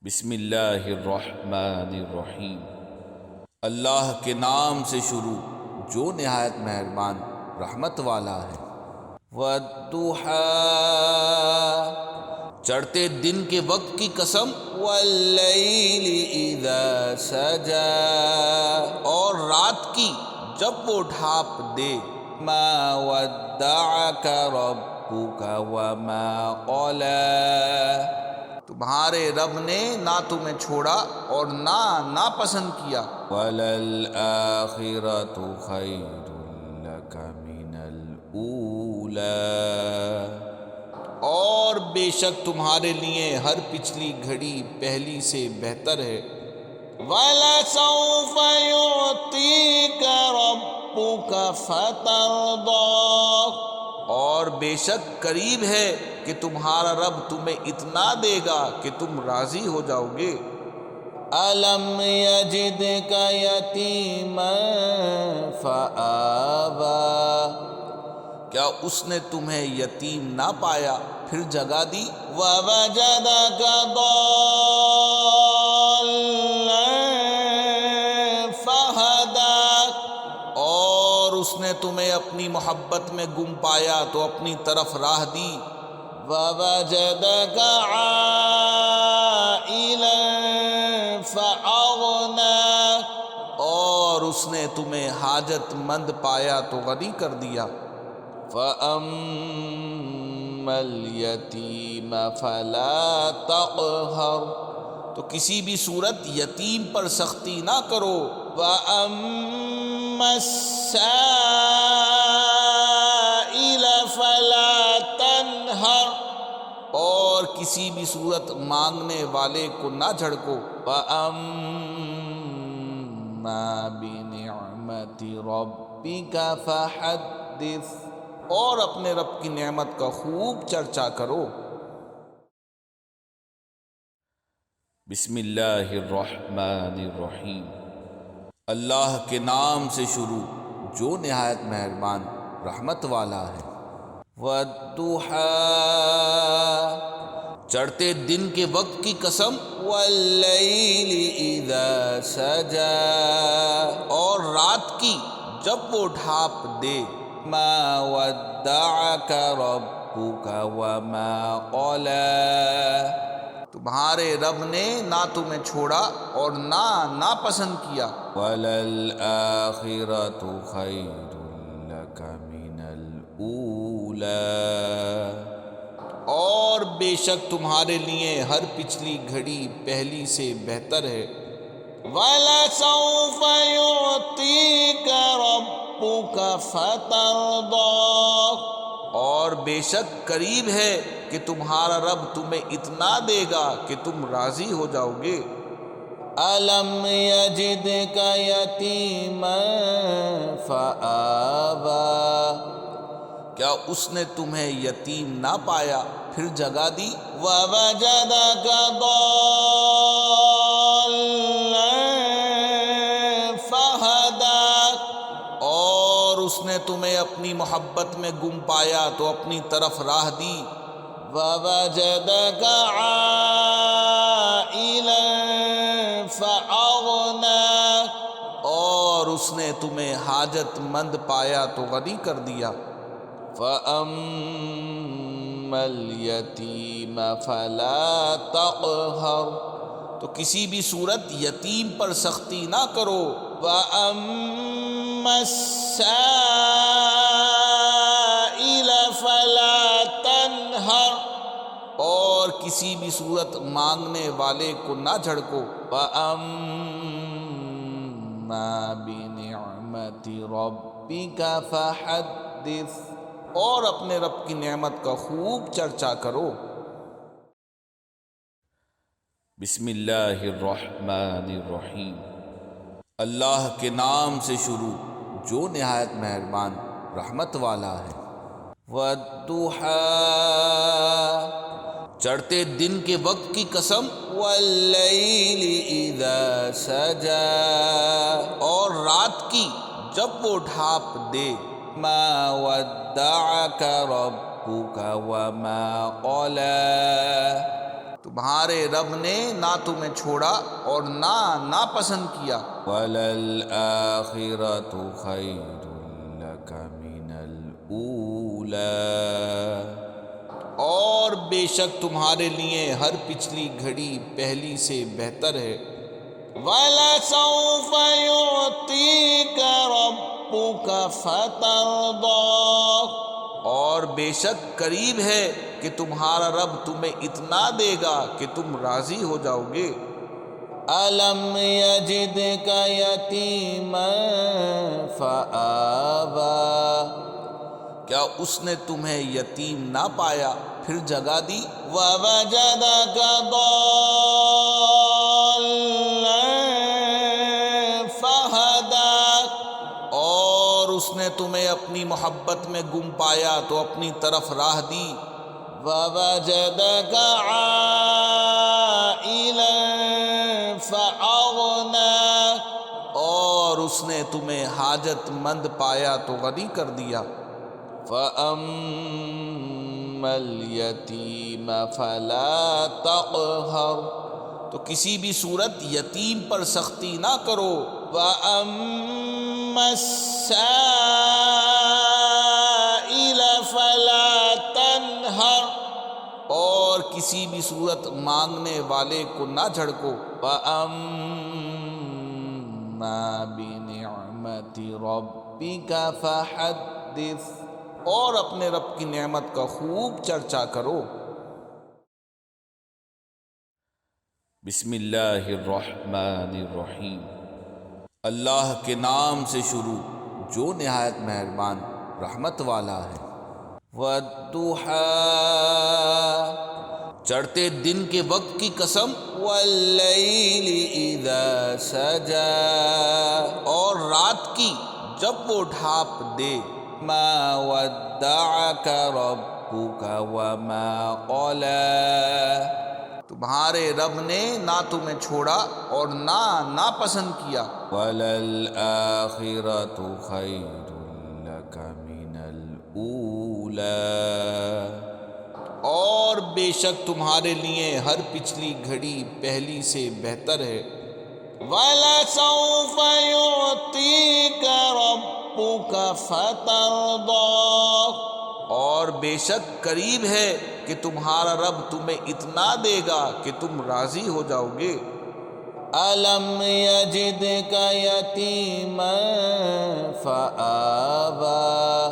بسم اللہ الرحمن الرحیم۔ اللہ کے نام سے شروع جو نہایت مہربان رحمت والا ہے۔ والضحیٰ، چڑھتے دن کے وقت کی قسم۔ واللیل اذا سجا، اور رات کی جب وہ ڈھانپ دے۔ ما ودعک ربک وما قلی، تمہارے رب نے نہ تمہیں چھوڑا اور نہ ناپسند کیا۔ وَلَلْآخِرَةُ خَيْرٌ لَكَ مِنَ الْأُولَى، اور بے شک تمہارے لیے ہر پچھلی گھڑی پہلی سے بہتر ہے۔ وَلَسَوْفَ يُعْطِيكَ رَبُّكَ فَتَرْضَىٰ، اور بے شک قریب ہے کہ تمہارا رب تمہیں اتنا دے گا کہ تم راضی ہو جاؤ گے۔ أَلَمْ يَجِدْكَ يَتِيمًا فَآوَىٰ، کیا اس نے تمہیں یتیم نہ پایا پھر جگہ دی۔ وَوَجَدَكَ ضَالًّا فَهَدَىٰ، اور اس نے تمہیں اپنی محبت میں گم پایا تو اپنی طرف راہ دی۔ وَوَجَدَكَ عَائِلًا فَأَغْنَىٰ، اور اس نے تمہیں حاجت مند پایا تو غنی کر دیا۔ فَأَمَّا الْيَتِيمَ فَلَا تَقْهَرْ، تو کسی بھی صورت یتیم پر سختی نہ کرو۔ وَأَمَّا السَّائِلَ فَلَا تَنْهَرْ، اور کسی بھی صورت مانگنے والے کو نہ جھڑکو۔ وَأَمَّا بِنِعْمَةِ رَبِّكَ فَحَدِّثْ، اور اپنے رب کی نعمت کا خوب چرچا کرو۔ بسم اللہ الرحمن الرحیم۔ اللہ کے نام سے شروع جو نہایت مہربان رحمت والا ہے۔ والضحیٰ، چڑھتے دن کے وقت کی قسم۔ واللیل اذا سجا، اور رات کی جب وہ ڈھانپ دے۔ ما ودعک ربک وما قلی، تمہارے رب نے نہ تمہیں چھوڑا اور نہ ناپسند کیا۔ وَلَلْآخِرَةُ خَيْرٌ لَكَ مِنَ الْأُولَى، اور بے شک تمہارے لیے ہر پچھلی گھڑی پہلی سے بہتر ہے۔ وَلَسَوْفَ يُعْطِيكَ رَبُّكَ فَتَرْضَىٰ، اور بے شک قریب ہے کہ تمہارا رب تمہیں اتنا دے گا کہ تم راضی ہو جاؤ گے۔ أَلَمْ يَجِدْكَ يَتِيمًا فَآوَىٰ، کیا اس نے تمہیں یتیم نہ پایا پھر جگہ دی۔ وَوَجَدَكَ ضَالًّا فَهَدَىٰ، اور اس نے تمہیں اپنی محبت میں گم پایا تو اپنی طرف راہ دی۔ وَوَجَدَكَ عَائِلًا فَأَغْنَىٰ، اور اس نے تمہیں حاجت مند پایا تو غنی کر دیا۔ فَأَمَّا الْيَتِيمَ فَلَا تَقْهَرْ، تو کسی بھی صورت یتیم پر سختی نہ کرو۔ وَأَمَّا السَّائِلَ فَلَا تَنْهَرْ، اور کسی بھی صورت مانگنے والے کو نہ جھڑکو۔ وَأَمَّا بِنِعْمَةِ رَبِّكَ فَحَدِّثْ، اور اپنے رب کی نعمت کا خوب چرچا کرو۔ بسم اللہ الرحمن الرحیم۔ اللہ کے نام سے شروع جو نہایت مہربان رحمت والا ہے۔ والضحیٰ، چڑھتے دن کے وقت کی قسم۔ واللیل اذا سجا، اور رات کی جب وہ ڈھانپ دے۔ ما ودعک ربک وما قلی، تمہارے رب نے نہ تمہیں چھوڑا اور نہ ناپسند کیا۔ وَلَلْآخِرَةُ خَيْرٌ لَكَ مِنَ الْأُولَى، اور بے شک تمہارے لیے ہر پچھلی گھڑی پہلی سے بہتر ہے۔ وَلَسَوْفَ يُعْطِيكَ رَبُّكَ فَتَرْضَىٰ، اور بے شک قریب ہے کہ تمہارا رب تمہیں اتنا دے گا کہ تم راضی ہو جاؤ گے۔ أَلَمْ يَجِدْكَ يَتِيمًا فَآوَىٰ، کیا اس نے تمہیں یتیم نہ پایا پھر جگہ دی؟ وَوَجَدَكَ ضَالًّا فَهَدَىٰ، اور اس نے تمہیں اپنی محبت میں گم پایا تو اپنی طرف راہ دی۔ وَوَجَدَكَ عَائِلًا فَأَغْنَىٰ، اور اس نے تمہیں حاجت مند پایا تو غنی کر دیا۔ فَأَمَّا الْيَتِيمَ فَلَا تَقْهَرْ، تو کسی بھی صورت یتیم پر سختی نہ کرو۔ وَأَمَّا السَّائِلَ فَلَا تَنْهَرْ، اور کسی بھی صورت مانگنے والے کو نہ جھڑکو۔ وَأَمَّا بِنِعْمَةِ رَبِّكَ فَحَدِّثْ، اور اپنے رب کی نعمت کا خوب چرچا کرو۔ بسم اللہ الرحمن الرحیم، اللہ کے نام سے شروع جو نہایت مہربان رحمت والا ہے۔ وَالضُّحَىٰ، چڑھتے دن کے وقت کی قسم۔ وَاللَّيْلِ إِذَا سَجَىٰ، اور رات کی جب وہ ڈھانپ دے۔ مَا وَدَّعَكَ رَبُّكَ وَمَا قَلَىٰ، تمہارے رب نے نہ تمہیں چھوڑا اور نہ ناپسند کیا۔ وَلَلْآخِرَةُ خَيْرٌ لَكَ مِنَ الْأُولَىٰ، اور بے شک تمہارے لیے ہر پچھلی گھڑی پہلی سے بہتر ہے۔ وَلَسَوْفَ يُعْطِيكَ رَبُّكَ فَتَرْضَىٰ، اور بے شک قریب ہے کہ تمہارا رب تمہیں اتنا دے گا کہ تم راضی ہو جاؤ گے۔ أَلَمْ يَجِدْكَ يَتِيمًا فَآوَىٰ،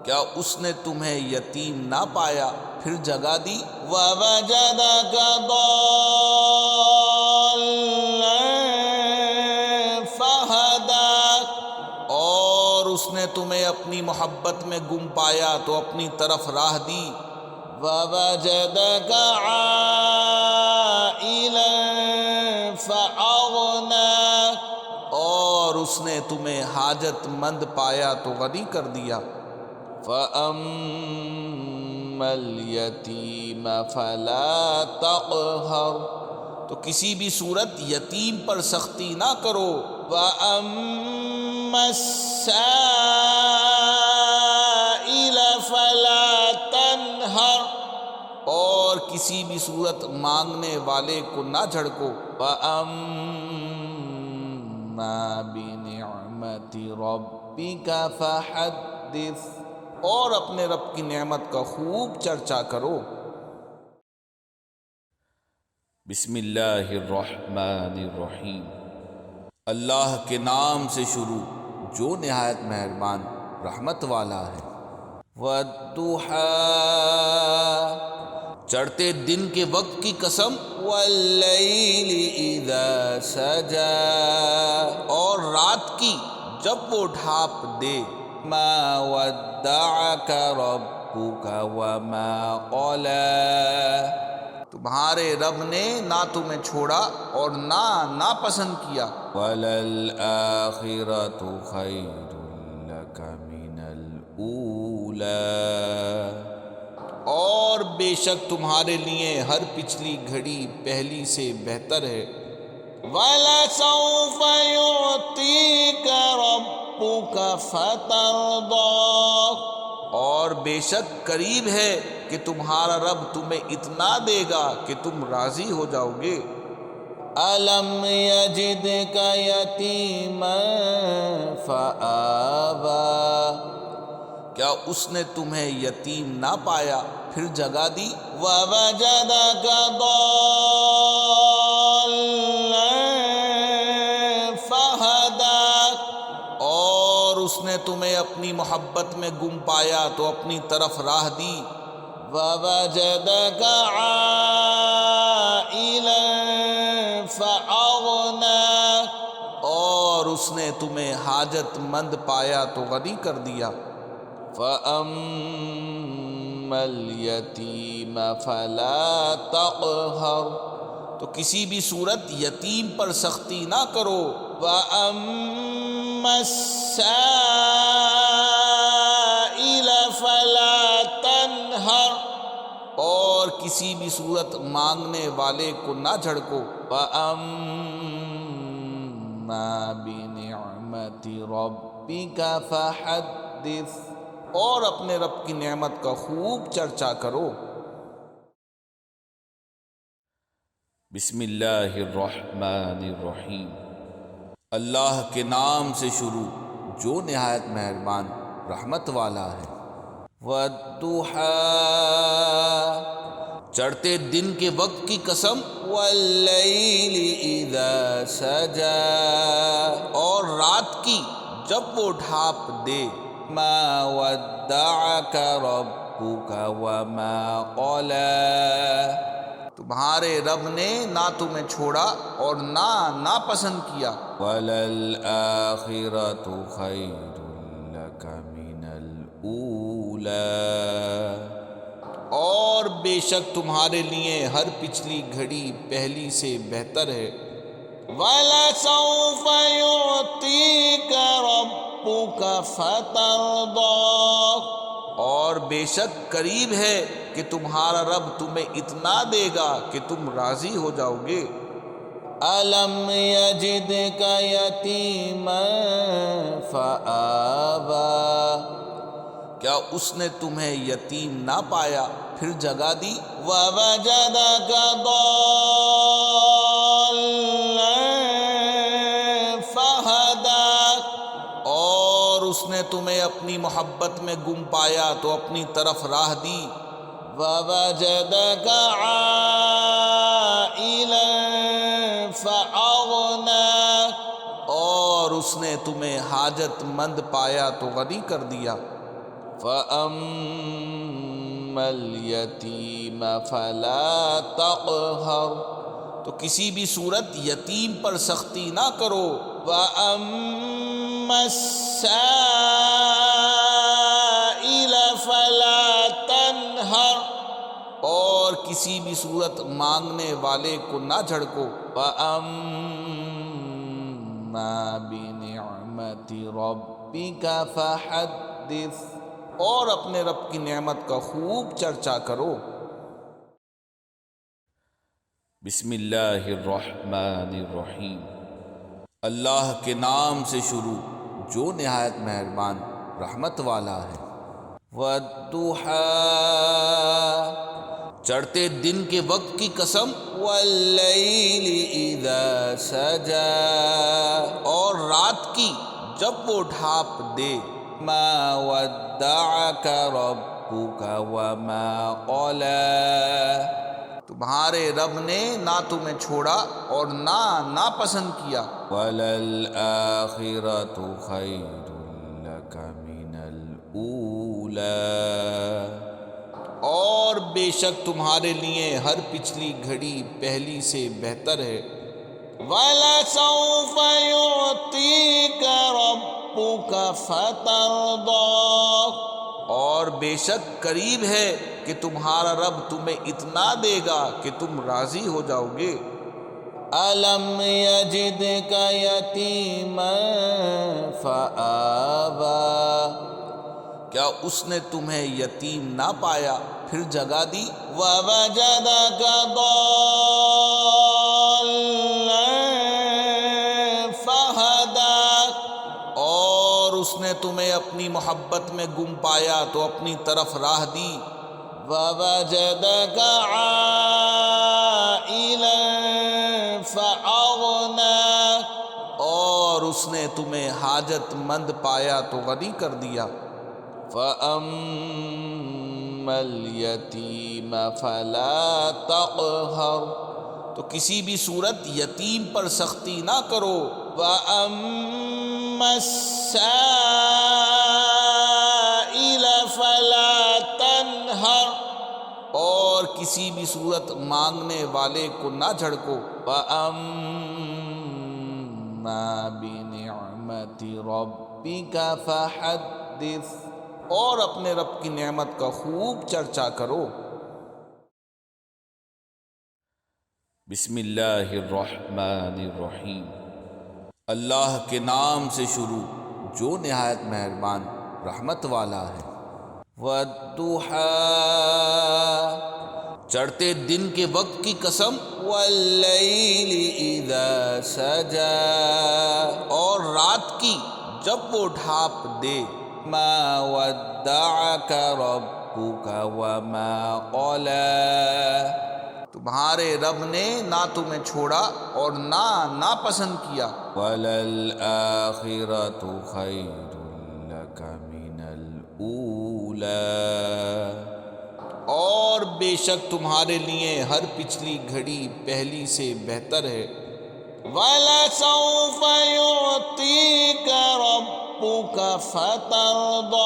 کیا اس نے تمہیں یتیم نہ پایا پھر جگہ دی؟ وَوَجَدَكَ ضَالًّا فَهَدَىٰ، اور اس نے تمہیں اپنی محبت میں گم پایا تو اپنی طرف راہ دی۔ وَوَجَدَكَ عَائِلًا فَأَغْنَىٰ، اور اس نے تمہیں حاجت مند پایا تو غنی کر دیا۔ فَأَمَّا الْيَتِيمَ فَلَا تَقْهَرْ، تو کسی بھی صورت یتیم پر سختی نہ کرو۔ وَأَمَّا السَّائِلَ فَلَا تَنْهَرْ، اور کسی بھی صورت مانگنے والے کو نہ جھڑکو۔ وَأَمَّا بِنِعْمَةِ رَبِّكَ فَحَدِّثْ، اور اپنے رب کی نعمت کا خوب چرچا کرو۔ بسم اللہ الرحمن الرحیم، اللہ کے نام سے شروع جو نہایت مہربان رحمت والا ہے۔ وَالضُّحَىٰ، چڑھتے دن کے وقت کی قسم۔ وَاللَّيْلِ إِذَا سَجَىٰ، اور رات کی جب وہ ڈھانپ دے۔ مَا وَدَّعَكَ رَبُّكَ وَمَا قَلَىٰ، تمہارے رب نے نہ تمہیں چھوڑا اور نہ ناپسند کیا۔ وَلَلْآخِرَةُ خَيْرٌ لَكَ مِنَ الْأُولَىٰ، اور بے شک تمہارے لیے ہر پچھلی گھڑی پہلی سے بہتر ہے۔ وَلَسَوْفَ يُعْطِيكَ رَبُّكَ فَتَرْضَىٰ، اور بے شک قریب ہے کہ تمہارا رب تمہیں اتنا دے گا کہ تم راضی ہو جاؤ گے۔ أَلَمْ يَجِدْكَ يَتِيمًا فَآوَىٰ، کیا اس نے تمہیں یتیم نہ پایا پھر جگہ دی؟ وَوَجَدَكَ ضَالًّا فَهَدَىٰ، اور اس نے تمہیں اپنی محبت میں گم پایا تو اپنی طرف راہ دی۔ وَوَجَدَكَ عَائِلًا فَأَغْنَىٰ، اور اس نے تمہیں حاجت مند پایا تو غنی کر دیا۔ فَأَمَّا الْيَتِيمَ فَلَا تَقْهَرْ، تو کسی بھی صورت یتیم پر سختی نہ کرو۔ وَأَمَّا السَّائِلَ فَلَا تَنْهَرْ، اور کسی بھی صورت مانگنے والے کو نہ جھڑکو۔ وَأَمَّا بِنِعْمَةِ رَبِّكَ فَحَدِّثْ، اور اپنے رب کی نعمت کا خوب چرچا کرو۔ بسم اللہ الرحمن الرحیم، اللہ کے نام سے شروع جو نہایت مہربان رحمت والا ہے۔ وَالضُّحَىٰ، چڑھتے دن کے وقت کی قسم۔ وَاللَّيْلِ إِذَا سَجَىٰ، اور رات کی جب وہ ڈھانپ دے۔ مَا وَدَّعَكَ رَبُّكَ وَمَا قَلَىٰ، تمہارے رب نے نہ تمہیں چھوڑا اور نہ ناپسند کیا۔ وَلَلْآخِرَةُ خَيْرٌ لَكَ مِنَ الْأُولَىٰ، اور بے شک تمہارے لیے ہر پچھلی گھڑی پہلی سے بہتر ہے۔ وَلَسَوْفَ يُعْطِيكَ رَبُّكَ فَتَرْضَىٰ، اور بے شک قریب ہے کہ تمہارا رب تمہیں اتنا دے گا کہ تم راضی ہو جاؤ گے۔ أَلَمْ يَجِدْكَ يَتِيمًا فَآوَىٰ، کیا اس نے تمہیں یتیم نہ پایا پھر جگہ دی؟ وَوَجَدَكَ ضَالًّا فَهَدَىٰ، اور اس نے تمہیں اپنی محبت میں گم پایا تو اپنی طرف راہ دی۔ وَوَجَدَكَ عَائِلًا فَأَغْنَىٰ، اور اس نے تمہیں حاجت مند پایا تو غنی کر دیا۔ فَأَمَّا الْيَتِيمَ فَلَا تَقْهَرْ، تو کسی بھی صورت یتیم پر سختی نہ کرو۔ وَأَمَّا السَّائِلَ فَلَا تَنْهَرْ، اور کسی بھی صورت مانگنے والے کو نہ جھڑکو۔ وَأَمَّا بِنِعْمَةِ رَبِّكَ فَحَدِّثْ، اور اپنے رب کی نعمت کا خوب چرچا کرو۔ بسم اللہ الرحمن الرحیم، اللہ کے نام سے شروع جو نہایت مہربان رحمت والا ہے۔ وَالضُّحَىٰ، چڑھتے دن کے وقت کی قسم۔ وَاللَّيْلِ إِذَا سَجَىٰ، اور رات کی جب وہ ڈھانپ دے۔ مَا وَدَّعَكَ رَبُّكَ وَمَا قَلَىٰ، تمہارے رب نے نہ تمہیں چھوڑا اور نہ ناپسند کیا۔ وَلَلْآخِرَةُ خَيْرٌ لَكَ مِنَ الْأُولَىٰ، اور بے شک تمہارے لیے ہر پچھلی گھڑی پہلی سے بہتر ہے۔ وَلَسَوْفَ يُعْطِيكَ رَبُّكَ فَتَرْضَىٰ، اور بے شک قریب ہے کہ تمہارا رب تمہیں اتنا دے گا کہ تم راضی ہو جاؤ گے۔ أَلَمْ يَجِدْكَ يَتِيمًا فَآوَىٰ، کیا اس نے تمہیں یتیم نہ پایا پھر جگہ دی؟ وَوَجَدَكَ ضَالًّا فَهَدَىٰ، اور اس نے تمہیں اپنی محبت میں گم پایا تو اپنی طرف راہ دی وَوَجَدَكَ عَائِلًا فَأَغْنَىٰ اور اس نے تمہیں حاجت مند پایا تو غنی کر دیا فَأَمَّا الْيَتِيمَ فَلَا تَقْهَرْ تو کسی بھی صورت یتیم پر سختی نہ کرو وَأَمَّا السَّائِلَ فَلَا تَنْهَرْ اور کسی بھی صورت مانگنے والے کو نہ جھڑکو وَأَمَّا بِنِعْمَةِ رَبِّكَ فَحَدِّثْ اور اپنے رب کی نعمت کا خوب چرچا کرو بسم اللہ الرحمن الرحیم اللہ کے نام سے شروع جو نہایت مہربان رحمت والا ہے وَالضُّحَىٰ چڑھتے دن کے وقت کی قسم وَاللَّيْلِ إِذَا سَجَىٰ اور رات کی جب وہ ڈھانپ دے مَا وَدَّعَكَ رَبُّكَ وَمَا قَلَىٰ تمہارے رب نے نہ تمہیں چھوڑا اور نہ ناپسند کیا وَلَلْآخِرَةُ خَيْرٌ لَكَ مِنَ الْأُولَىٰ اور بے شک تمہارے لیے ہر پچھلی گھڑی پہلی سے بہتر ہے وَلَسَوْفَ يُعْطِيكَ رَبُّكَ فَتَرْضَىٰ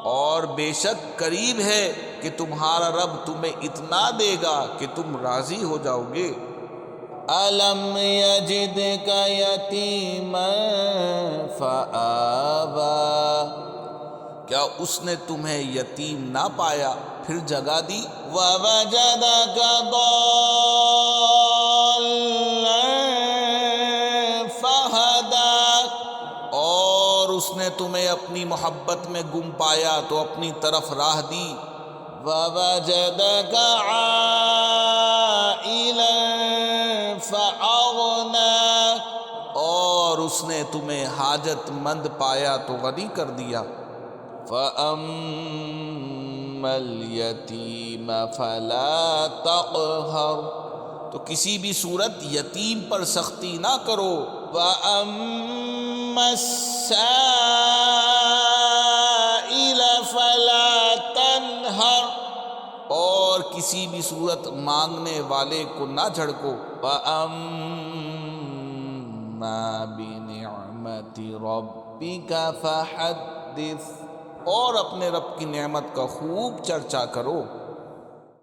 اور بے شک قریب ہے کہ تمہارا رب تمہیں اتنا دے گا کہ تم راضی ہو جاؤ گے أَلَمْ يَجِدْكَ يَتِيمًا فَآوَىٰ کیا اس نے تمہیں یتیم نہ پایا پھر جگہ دی وَوَجَدَكَ ضَالًّا فَهَدَىٰ اور اس نے تمہیں اپنی محبت میں گم پایا تو اپنی طرف راہ دی وَوَجَدَكَ عَائِلًا فَأَغْنَىٰ اور اس نے تمہیں حاجت مند پایا تو غنی کر دیا فَأَمَّا الْيَتِيمَ فَلَا تَقْهَرْ تو کسی بھی صورت یتیم پر سختی نہ کرو وَأَمَّا السَّائِلَ فَلَا تَنْهَرْ اور کسی بھی صورت مانگنے والے کو نہ جھڑکو وَأَمَّا بِنِعْمَةِ رَبِّكَ فَحَدِّثْ اور اپنے رب کی نعمت کا خوب چرچا کرو